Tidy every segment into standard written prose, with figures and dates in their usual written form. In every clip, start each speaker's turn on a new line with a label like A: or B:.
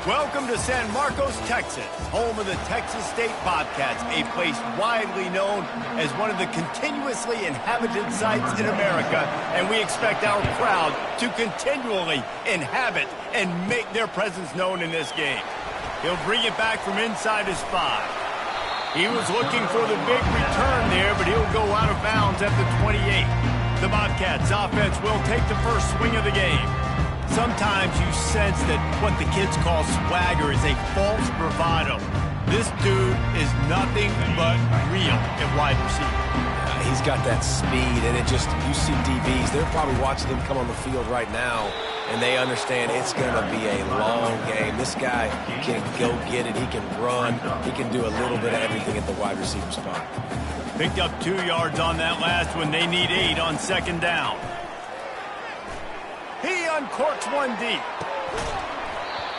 A: Welcome to San Marcos, Texas, home of the Texas State Bobcats, a place widely known as one of the continuously inhabited sites in America, and we expect our crowd to continually inhabit and make their presence known in this game. He'll bring it back from inside his 5. He was looking for the big return there, but he'll go out of bounds at the 28. The Bobcats offense will take the first swing of the game. Sometimes you sense that what the kids call swagger is a false bravado. This dude is nothing but real at wide receiver.
B: He's got that speed, and you see DBs, they're probably watching him come on the field right now, and they understand it's going to be a long game. This guy can go get it. He can run. He can do a little bit of everything at the wide receiver spot.
A: Picked up 2 yards on that last one. They need 8 on second down. He uncorks one deep.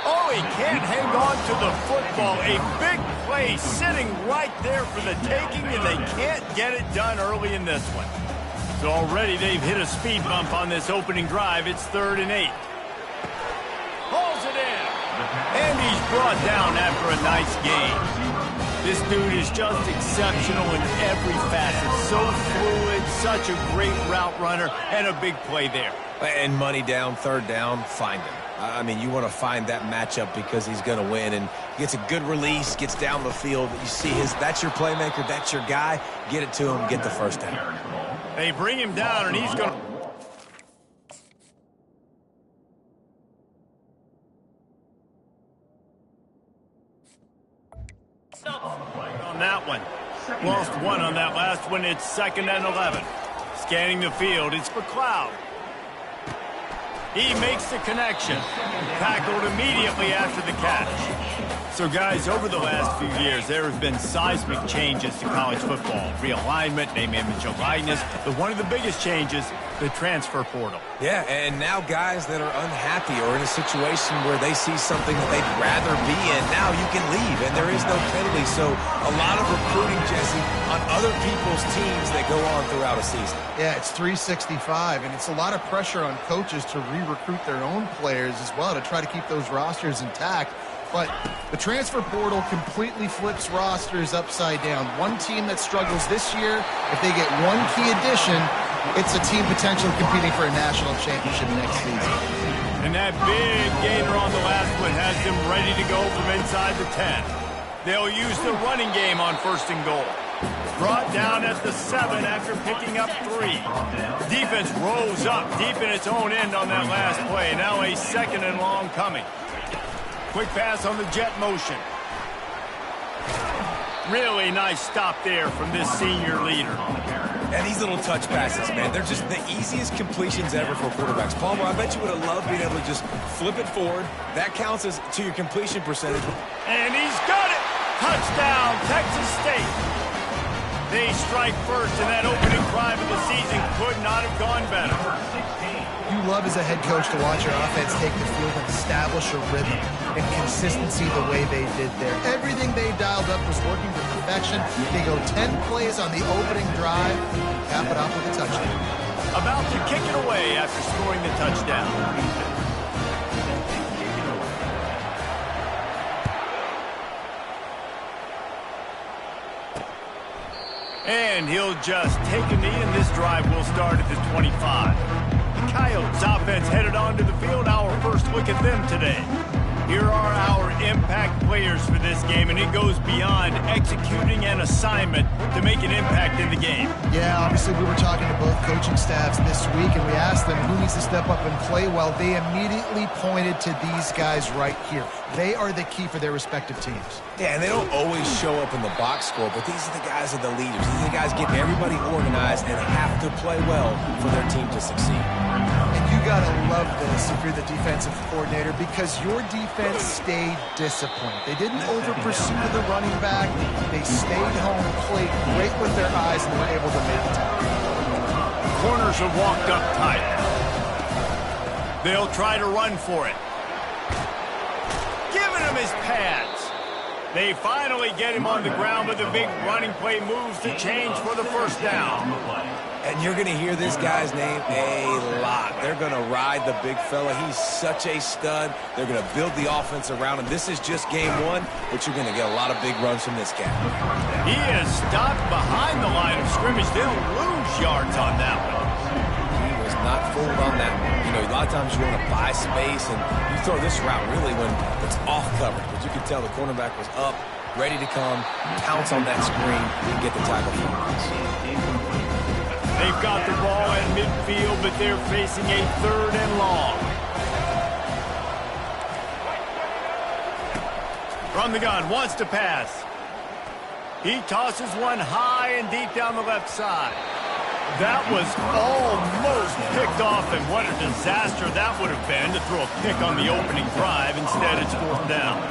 A: Oh, he can't hang on to the football. A big play sitting right there for the taking, and they can't get it done early in this one. So already they've hit a speed bump on this opening drive. It's 3rd and 8. Hauls it in. And he's brought down after a nice game. This dude is just exceptional in every facet. So fluid, such a great route runner, and a big play there.
B: And money down, 3rd down, find him. I mean, you want to find that matchup because he's going to win, and gets a good release, gets down the field. You see that's your playmaker, that's your guy. Get it to him, get the first down.
A: They bring him down, and he's going to... on that one. Lost 1 on that last one. It's 2nd and 11. Scanning the field. It's McLeod. He makes the connection. Tackled immediately after the catch. So, guys, over the last few years, there have been seismic changes to college football. Realignment, name, image, and likeness. But one of the biggest changes, the transfer portal.
B: Yeah, and now guys that are unhappy or in a situation where they see something that they'd rather be in, now you can leave, and there is no penalty. So a lot of recruiting, Jesse, on other people's teams that go on throughout a season.
C: Yeah, it's 365, and it's a lot of pressure on coaches to re-recruit their own players as well to try to keep those rosters intact. But the transfer portal completely flips rosters upside down. One team that struggles this year, if they get one key addition, it's a team potentially competing for a national championship next season.
A: And that big gainer on the last one has them ready to go from inside the 10. They'll use the running game on 1st and goal. Brought down at the 7 after picking up 3. Defense rose up deep in its own end on that last play. Now a 2nd and long coming. Quick pass on the jet motion. Really nice stop there from this senior leader.
B: And these little touch passes, man, they're just the easiest completions ever for quarterbacks. Palmer, I bet you would have loved being able to just flip it forward. That counts as to your completion percentage.
A: And he's got it! Touchdown, Texas State. They strike first, and that opening drive of the season could not have gone better.
C: You love as a head coach to watch your offense take the field and establish a rhythm and consistency the way they did there. Everything they dialed up was working to perfection. They go 10 plays on the opening drive and cap it off with a touchdown.
A: About to kick it away after scoring the touchdown. And he'll just take a knee, and this drive will start at the 25. The Coyotes offense headed onto the field. Our first look at them today. Here are our impact players for this game, and it goes beyond executing an assignment to make an impact in the game.
C: Yeah, obviously we were talking to both coaching staffs this week, and we asked them who needs to step up and play well. They immediately pointed to these guys right here. They are the key for their respective teams.
B: Yeah, and they don't always show up in the box score, but these are the guys that are the leaders. These are the guys getting everybody organized and have to play well for their team to succeed.
C: And you got to love this if you're the defensive coordinator, because your defense stayed disciplined. They didn't over-pursue the running back. They stayed home, played great with their eyes, and were able to make it.
A: Corners are walked up tight. They'll try to run for it. Giving him his pads. They finally get him on the ground, but the big running play moves the change for the first down.
B: And you're going to hear this guy's name a lot. They're going to ride the big fella. He's such a stud. They're going to build the offense around him. This is just game one, but you're going to get a lot of big runs from this guy.
A: He is stopped behind the line of scrimmage. They'll lose yards on that one.
B: He was not fooled on that one. You know, a lot of times you want to buy space, and you throw this route really when it's off coverage. But you can tell the cornerback was up, ready to come, pounce on that screen, and get the tackle for him.
A: They've got the ball at midfield, but they're facing a 3rd and long. From the gun, wants to pass. He tosses one high and deep down the left side. That was almost picked off, and what a disaster that would have been to throw a pick on the opening drive. Instead, it's 4th down.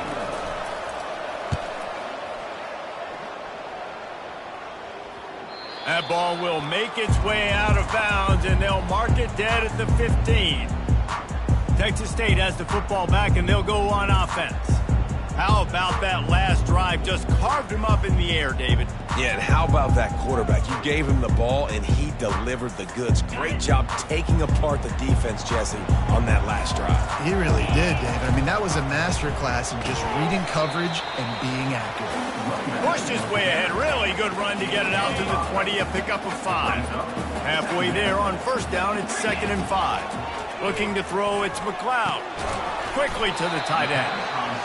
A: That ball will make its way out of bounds, and they'll mark it dead at the 15. Texas State has the football back, and they'll go on offense. How about that last drive? Just carved him up in the air, David.
B: Yeah, and how about that quarterback? You gave him the ball, and he delivered the goods. Great job taking apart the defense, Jesse, on that last drive.
C: He really did, David. I mean, that was a masterclass in just reading coverage and being accurate.
A: Pushed his way ahead. Really good run to get it out to the 20, a pickup of 5. Halfway there on 1st down, it's 2nd and 5. Looking to throw, it's McLeod. Quickly to the tight end.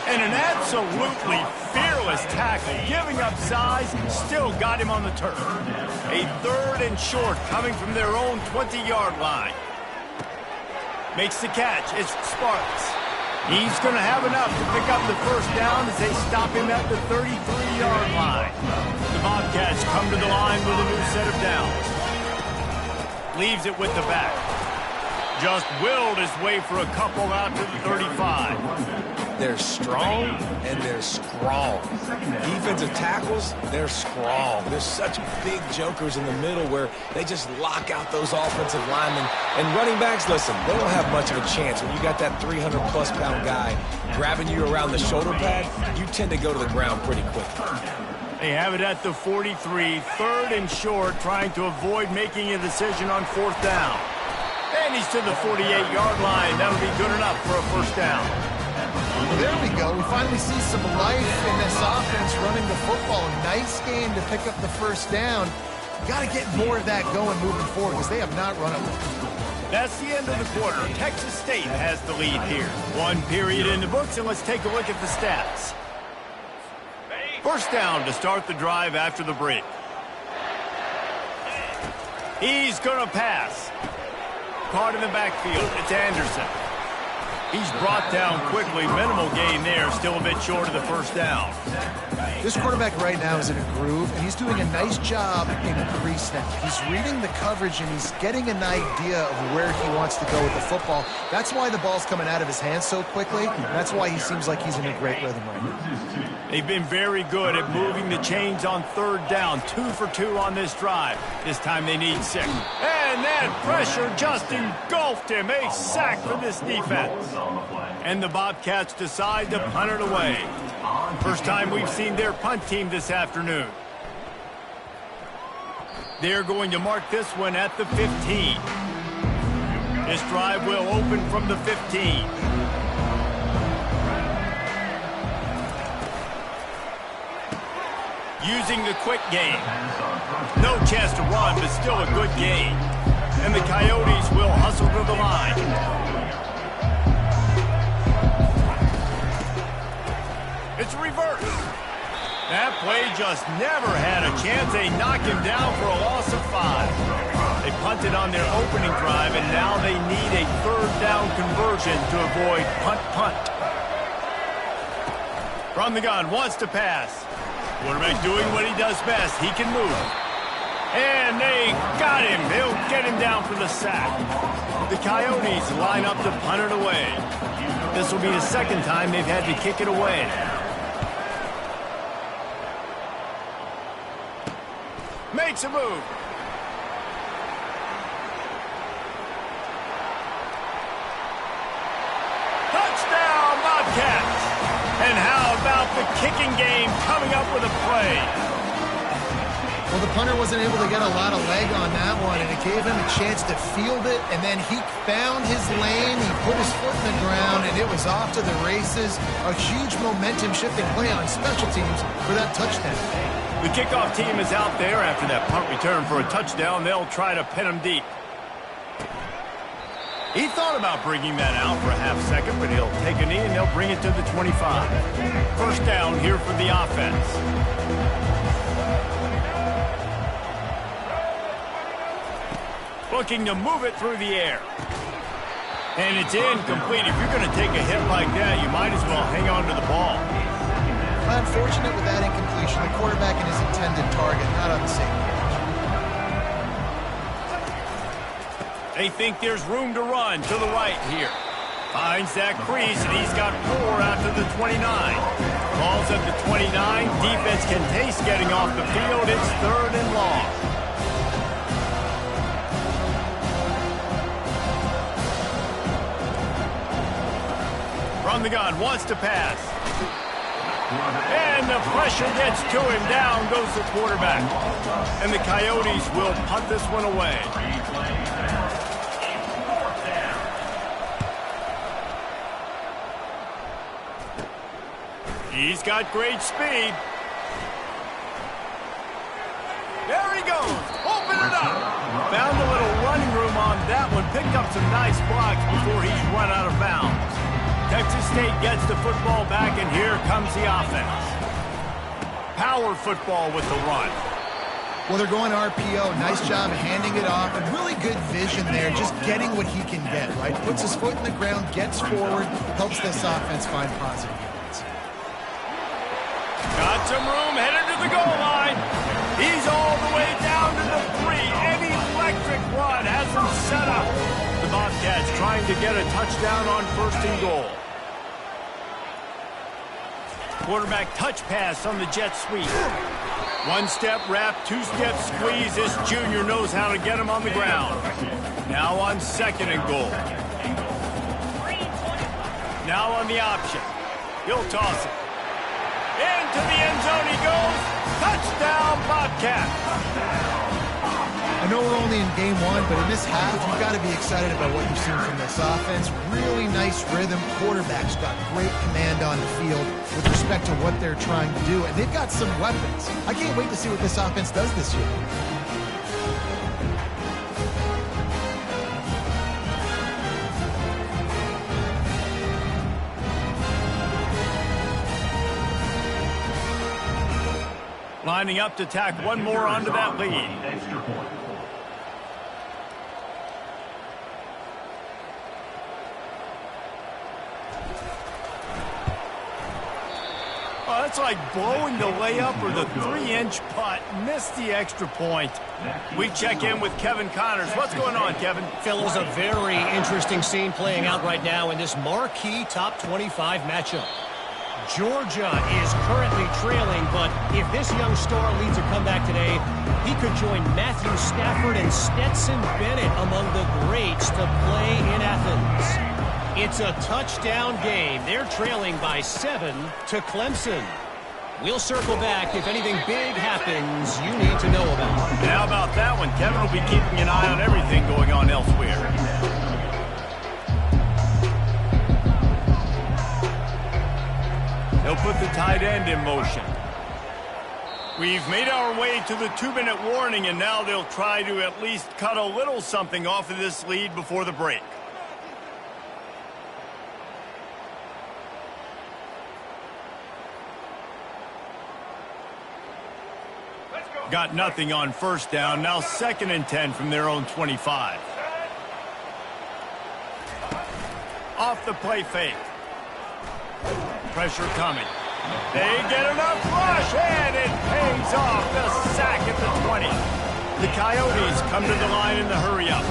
A: And an absolutely fearless tackle, giving up size, still got him on the turf. A 3rd and short coming from their own 20-yard line. Makes the catch. It's Sparks. He's going to have enough to pick up the 1st down as they stop him at the 33-yard line. The Bobcats come to the line with a new set of downs. Leaves it with the back. Just willed his way for a couple out to the 35.
B: They're strong, and they're strong. Defensive tackles, they're strong. There's such big jokers in the middle where they just lock out those offensive linemen. And running backs, listen, they don't have much of a chance. When you got that 300-plus pound guy grabbing you around the shoulder pad, you tend to go to the ground pretty quickly.
A: They have it at the 43, 3rd and short, trying to avoid making a decision on 4th down. And he's to the 48-yard line. That'll be good enough for a 1st down.
C: Well, there we go. We finally see some life in this offense running the football. Nice game to pick up the 1st down. Got to get more of that going moving forward because they have not run it well.
A: That's the end of the quarter. Texas State has the lead here. 1 period in the books, and let's take a look at the stats. 1st down to start the drive after the break. He's going to pass. Caught in the backfield. It's Anderson. He's brought down quickly. Minimal gain there. Still a bit short of the 1st down.
C: This quarterback right now is in a groove, and he's doing a nice job in a pre-snap. He's reading the coverage, and he's getting an idea of where he wants to go with the football. That's why the ball's coming out of his hands so quickly. That's why he seems like he's in a great rhythm right now.
A: They've been very good at moving the chains on 3rd down. 2 for 2 on this drive. This time they need 6. And that pressure just engulfed him. A sack for this defense. And the Bobcats decide to punt it away. First time we've seen their punt team this afternoon. They're going to mark this one at the 15. This drive will open from the 15. Using the quick game. No chance to run, but still a good game. And the Coyotes will hustle to the line. It's reversed. That play just never had a chance. They knock him down for a loss of 5. They punted on their opening drive, and now they need a 3rd down conversion to avoid punt. From the gun, wants to pass. Quarterback doing what he does best. He can move. And they got him. They'll get him down for the sack. The Coyotes line up to punt it away. This will be the 2nd time they've had to kick it away. Makes a move. Touchdown, Bobcats. And how about the kicking game coming up with a play?
C: Well, the punter wasn't able to get a lot of leg on that one, and it gave him a chance to field it, and then he found his lane, he put his foot in the ground, and it was off to the races. A huge momentum-shifting play on special teams for that touchdown.
A: The kickoff team is out there after that punt return for a touchdown. They'll try to pin him deep. He thought about bringing that out for a half second, but he'll take a knee and they'll bring it to the 25. First down here for the offense. Looking to move it through the air. And it's incomplete. If you're going to take a hit like that, you might as well hang on to the ball.
C: Unfortunate with that incompletion. The quarterback and his intended target not on the same page.
A: They think there's room to run to the right here. Finds that crease, and he's got 4 out to the 29. Balls at the 29. Defense can taste getting off the field. It's 3rd and long. From the gun, wants to pass. And the pressure gets to him. Down goes the quarterback. And the Coyotes will punt this one away. He's got great speed. There he goes. Open it up. Found a little running room on that one. Picked up some nice blocks before he's run out of bounds. Texas State gets the football back, and here comes the offense. Power football with the run.
C: Well, they're going RPO. Nice job handing it off, and really good vision there, just getting what he can get, right? Puts his foot in the ground, gets forward, helps this offense find positive yards.
A: Got some room, headed to the goal line. He's all the way down to the 3. An electric run has him set up. The Bobcats trying to get a touchdown on 1st and goal. Quarterback touch pass on the jet sweep. 1-step wrap, 2-step squeeze. This junior knows how to get him on the ground. Now on 2nd and goal. Now on the option. He'll toss it. Into the end zone he goes. Touchdown, Bobcats.
C: I know we're only in game 1, but in this half, you've got to be excited about what you've seen from this offense. Really nice rhythm. Quarterback's got great command on the field with respect to what they're trying to do, and they've got some weapons. I can't wait to see what this offense does this year.
A: Lining up to tack one more onto that lead. Oh, that's like blowing the layup or the 3-inch putt. Missed the extra point. We check in with Kevin Connors. What's going on, Kevin?
D: Fellas, a very interesting scene playing out right now in this marquee top 25 matchup. Georgia is currently trailing, but if this young star leads a comeback today, he could join Matthew Stafford and Stetson Bennett among the greats to play in Athens. It's a touchdown game. They're trailing by 7 to Clemson. We'll circle back if anything big happens you need to know about.
A: And how about that one? Kevin will be keeping an eye on everything going on elsewhere. They'll put the tight end in motion. We've made our way to the 2-minute warning, and now they'll try to at least cut a little something off of this lead before the break. Got nothing on 1st down. Now 2nd and 10 from their own 25. Off the play fake. Pressure coming. They get enough rush, and it pays off. The sack at the 20. The Coyotes come to the line in the hurry-up.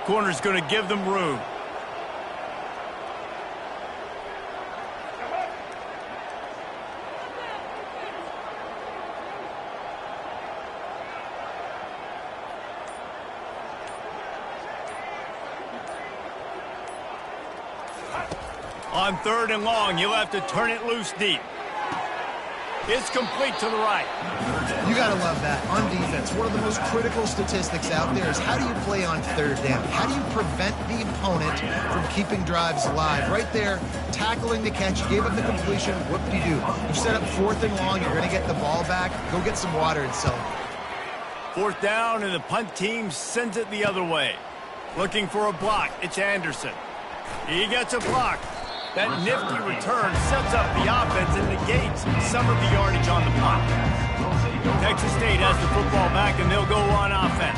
A: Corner's going to give them room. On 3rd and long, you'll have to turn it loose deep. It's complete to the right.
C: You got to love that. On defense, one of the most critical statistics out there is how do you play on 3rd down? How do you prevent the opponent from keeping drives alive? Right there, tackling the catch, you gave up the completion, whoop-de-doo. You set up 4th and long, you're going to get the ball back. Go get some water and celebrate.
A: 4th down, and the punt team sends it the other way. Looking for a block, it's Anderson. He gets a block. That nifty return sets up the offense and negates some of the yardage on the punt. Texas State has the football back, and they'll go on offense.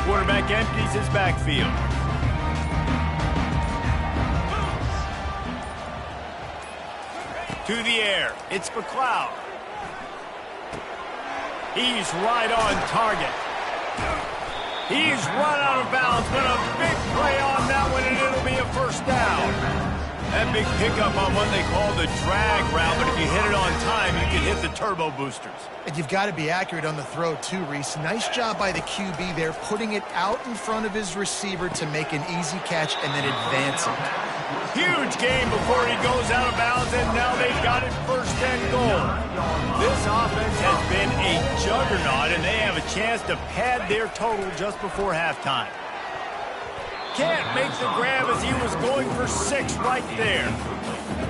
A: Quarterback empties his backfield. To the air, it's McLeod. He's right on target. He's run out of bounds, but a big play on that one, and it'll be a 1st down. That big pickup on what they call the drag route, but if you hit it on time, you can hit the turbo boosters.
C: And you've got to be accurate on the throw, too, Reese. Nice job by the QB there, putting it out in front of his receiver to make an easy catch and then advance it.
A: Huge game before he goes out of bounds, and now they've got it 1st and goal. This offense has been a juggernaut, and they have a chance to pad their total just before halftime. Can't make the grab as he was going for 6 right there.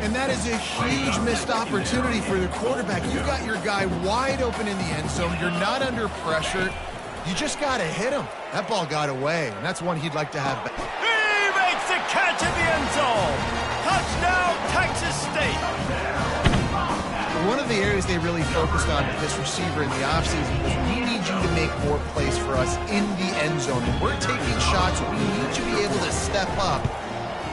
C: And that is a huge missed opportunity for the quarterback. You got your guy wide open in the end zone. You're not under pressure. You just got to hit him. That ball got away, and that's one he'd like to have back.
A: He makes the catch in the end zone. Touchdown, Texas State.
C: One of the areas they really focused on with this receiver in the offseason was we need you to make more plays for us in the end zone. When we're taking shots, we need you to be able to step up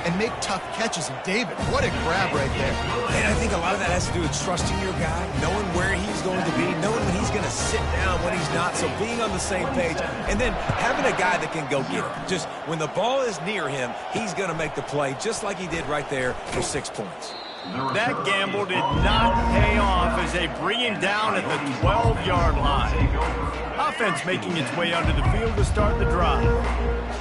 C: and make tough catches. And David, what a grab right there.
B: And I think a lot of that has to do with trusting your guy, knowing where he's going to be, knowing when he's going to sit down, when he's not, so being on the same page, and then having a guy that can go get it. Just when the ball is near him, he's going to make the play just like he did right there for 6 points.
A: That gamble did not pay off as they bring him down at the 12-yard line. Offense making its way onto the field to start the drive.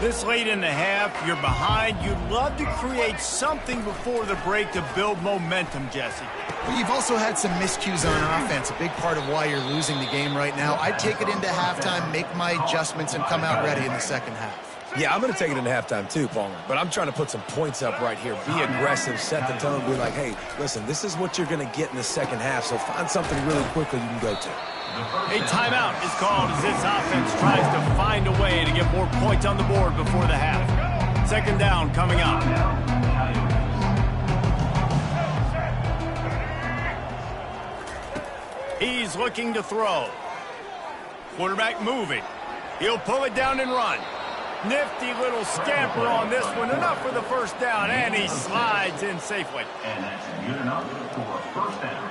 A: This late in the half, you're behind. You'd love to create something before the break to build momentum, Jesse.
C: But you've also had some miscues on offense, a big part of why you're losing the game right now. I'd take it into halftime, make my adjustments, and come out ready in the second half.
B: Yeah, I'm going to take it into halftime too, Palmer. But I'm trying to put some points up right here. Be aggressive, set the tone, be like, hey, listen, this is what you're going to get in the second half, so find something really quickly you can go to.
A: A timeout is called as this offense tries to find a way to get more points on the board before the half. 2nd down coming up. He's looking to throw. Quarterback moving. He'll pull it down and run. Nifty little scamper on this one. Enough for the 1st down, and he slides in safely.
E: And that's good enough for a 1st down.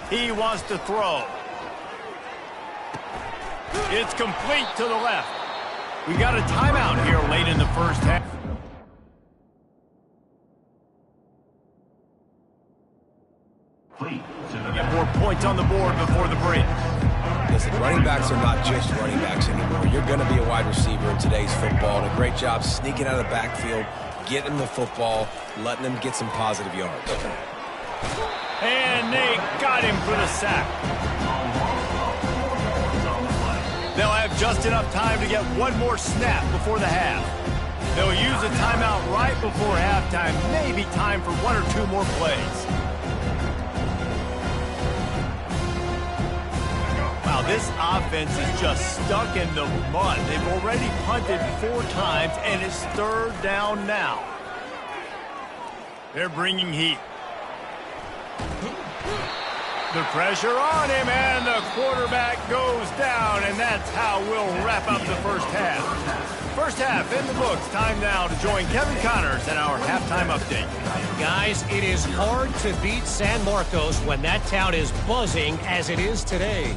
A: He wants to throw. It's complete to the left. We got a timeout here late in the 1st half. Get more points on the board before the break.
B: Listen, running backs are not just running backs anymore. You're going to be a wide receiver in today's football. And a great job sneaking out of the backfield, getting the football, letting them get some positive yards.
A: And they got him for the sack. They'll have just enough time to get one more snap before the half. They'll use a timeout right before halftime. Maybe time for 1 or 2 more plays. Wow, this offense is just stuck in the mud. They've already punted 4 times, and it's 3rd down now. They're bringing heat. The pressure on him, and the quarterback goes down, and that's how we'll wrap up the 1st half. 1st half in the books. Time now to join Kevin Connors and our halftime update.
D: Guys, it is hard to beat San Marcos when that town is buzzing as it is today.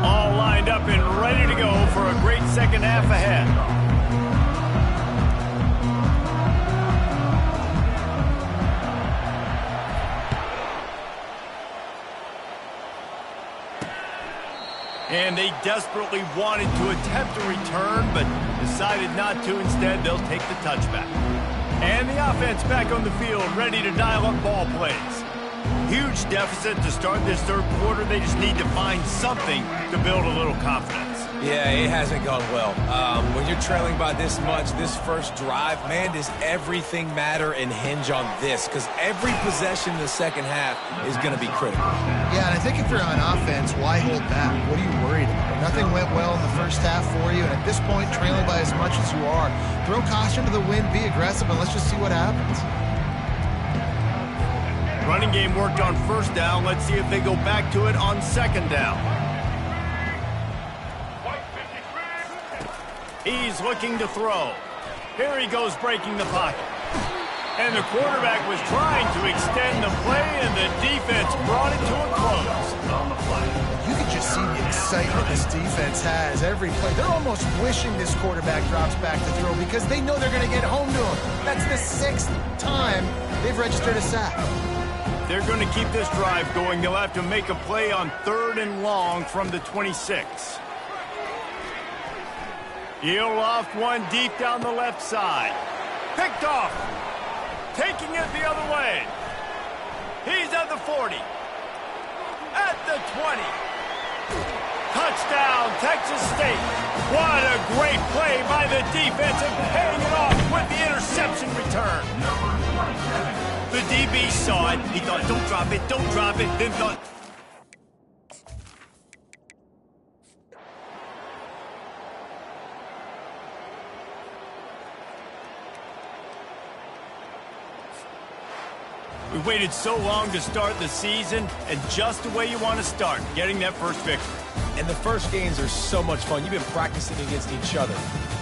A: All lined up and ready to go for a great second half ahead. And they desperately wanted to attempt a return, but decided not to. Instead, they'll take the touchback. And the offense back on the field, ready to dial up ball plays. Huge deficit to start this third quarter. They just need to find something to build a little confidence.
B: Yeah, it hasn't gone well. When you're trailing by this much, this first drive, man, does everything matter and hinge on this? Because every possession in the second half is going to be critical.
C: Yeah, and I think if you're on offense, why hold back? What are you worried about? Nothing went well in the first half for you, and at this point, trailing by as much as you are, throw caution to the wind, be aggressive, and let's just see what happens.
A: Running game worked on first down. Let's see if they go back to it on second down. He's looking to throw. Here he goes breaking the pocket. And the quarterback was trying to extend the play, and the defense brought it to a close.
C: You can just see the excitement this defense has every play. They're almost wishing this quarterback drops back to throw because they know they're going to get home to him. That's the 6th time they've registered a sack.
A: They're going to keep this drive going. They'll have to make a play on 3rd and long from the 26. He'll loft one deep down the left side. Picked off. Taking it the other way. He's at the 40. At the 20. Touchdown, Texas State. What a great play by the defense and paying it off with the interception return. The DB saw it. He thought, don't drop it, don't drop it. Then thought... We waited so long to start the season, and just the way you want to start, getting that first victory.
B: And the first games are so much fun. You've been practicing against each other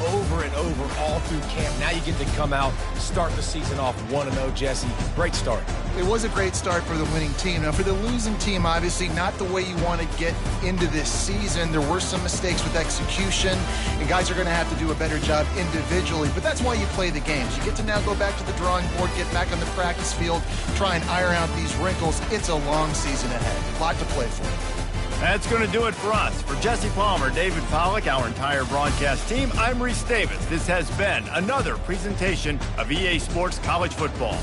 B: over and over all through camp. Now you get to come out, start the season off 1-0, Jesse. Great start.
C: It was a great start for the winning team. Now, for the losing team, obviously not the way you want to get into this season. There were some mistakes with execution, and guys are going to have to do a better job individually. But that's why you play the games. You get to now go back to the drawing board, get back on the practice field, try and iron out these wrinkles. It's a long season ahead. A lot to play for.
A: That's going to do it for us. For Jesse Palmer, David Pollack, our entire broadcast team, I'm Reese Davis. This has been another presentation of EA Sports College Football.